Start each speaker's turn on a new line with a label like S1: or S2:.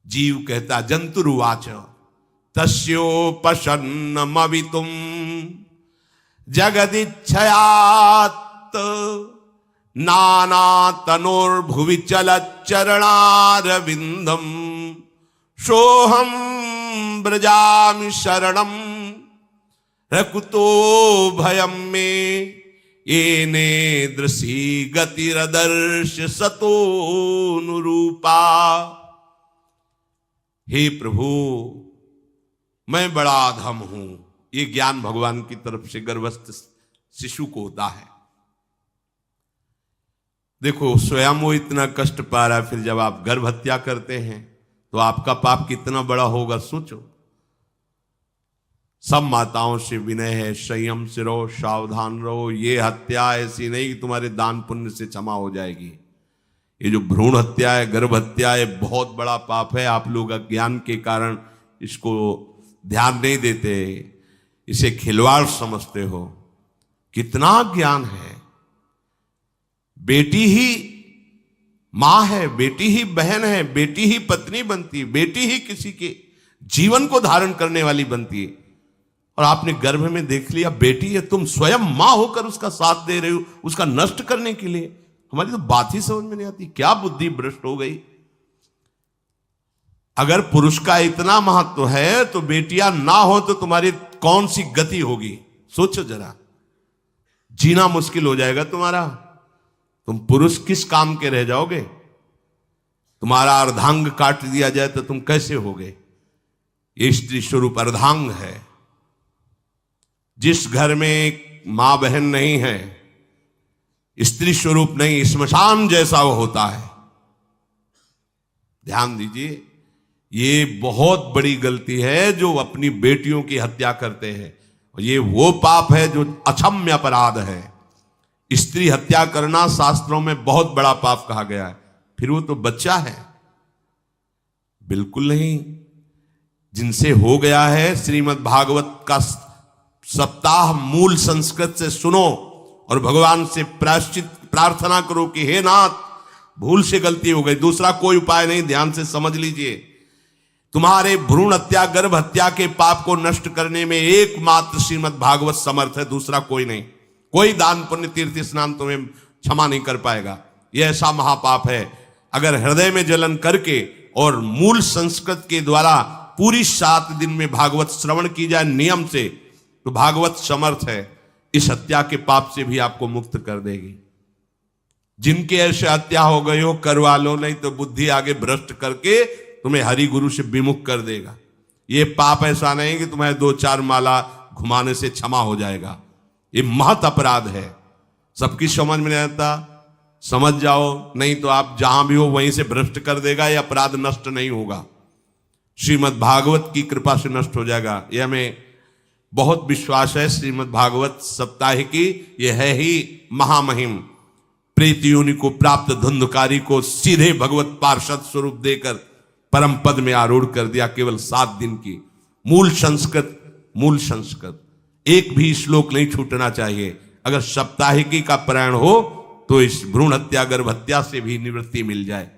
S1: जीव कहता जंतुरुवाच तस्योपशन्नमवितुम जगदिच्छयात् नाना तनोर्भुवि चलच्चरणारविंदम सोहम ब्रजामि शरणम रकुतो भयम में येने दृशी गतिरदर्श सतोनुरूपा। हे प्रभु, मैं बड़ा अधम हूं। ये ज्ञान भगवान की तरफ से गर्भस्थ शिशु को होता है। देखो, स्वयं वो इतना कष्ट पा रहा है, फिर जब आप गर्भ हत्या करते हैं तो आपका पाप कितना बड़ा होगा सोचो। सब माताओं से विनय है, संयम से रहो, सावधान रहो। ये हत्या ऐसी नहीं कि तुम्हारे दान पुण्य से क्षमा हो जाएगी। ये जो भ्रूण हत्या है, गर्भ हत्या है, बहुत बड़ा पाप है। आप लोग अज्ञान के कारण इसको ध्यान नहीं देते, इसे खिलवाड़ समझते हो। कितना ज्ञान है। बेटी ही मां है, बेटी ही बहन है, बेटी ही पत्नी बनती है, बेटी ही किसी के जीवन को धारण करने वाली बनती है। और आपने गर्भ में देख लिया बेटी है, तुम स्वयं मां होकर उसका साथ दे रहे हो, उसका नष्ट करने के लिए। हमारी तो बात ही समझ में नहीं आती, क्या बुद्धि भ्रष्ट हो गई। अगर पुरुष का इतना महत्व है तो बेटियां ना हो तो तुम्हारी कौन सी गति होगी सोचो जरा। जीना मुश्किल हो जाएगा तुम्हारा। तुम पुरुष किस काम के रह जाओगे। तुम्हारा अर्धांग काट दिया जाए तो तुम कैसे होगे। ये स्त्री स्वरूप अर्धांग है। जिस घर में मां बहन नहीं है, स्त्री स्वरूप नहीं, श्मशान जैसा वो होता है। ध्यान दीजिए, ये बहुत बड़ी गलती है जो अपनी बेटियों की हत्या करते हैं। और ये वो पाप है जो अक्षम्य अपराध है। स्त्री हत्या करना शास्त्रों में बहुत बड़ा पाप कहा गया है। फिर वो तो बच्चा है, बिल्कुल नहीं। जिनसे हो गया है, श्रीमद् भागवत का सप्ताह मूल संस्कृत से सुनो और भगवान से प्रायश्चित प्रार्थना करो कि हे नाथ, भूल से गलती हो गई, दूसरा कोई उपाय नहीं। ध्यान से समझ लीजिए, तुम्हारे भ्रूण हत्या गर्भ हत्या के पाप को नष्ट करने में एकमात्र श्रीमद् भागवत समर्थ है, दूसरा कोई नहीं। कोई दान पुण्य तीर्थ स्नान तुम्हें क्षमा नहीं कर पाएगा। यह ऐसा महापाप है। अगर हृदय में जलन करके और मूल संस्कृत के द्वारा पूरी 7 दिन में भागवत श्रवण की जाए नियम से, तो भागवत समर्थ है, इस हत्या के पाप से भी आपको मुक्त कर देगी। जिनके ऐसे हत्या हो गई हो करवा लो, नहीं तो बुद्धि आगे भ्रष्ट करके तुम्हें हरि गुरु से विमुख कर देगा। ये पाप ऐसा नहीं कि तुम्हें 2-4 माला घुमाने से क्षमा हो जाएगा। ये महत अपराध है। सबकी समझ में नहीं आता, समझ जाओ, नहीं तो आप जहां भी हो वहीं से भ्रष्ट कर देगा। ये अपराध नष्ट नहीं होगा, श्रीमद् भागवत की कृपा से नष्ट हो जाएगा। यह हमें बहुत विश्वास है। श्रीमद् भागवत सप्ताह की यह है ही महामहिम। प्रेत योनि को प्राप्त धुंधकारी को सीधे भगवत पार्षद स्वरूप देकर परम पद में आरूढ़ कर दिया। केवल 7 दिन की मूल संस्कृत एक भी श्लोक नहीं छूटना चाहिए। अगर सप्ताहिकी का पारायण हो तो इस भ्रूण हत्या गर्भ हत्या से भी निवृत्ति मिल जाए।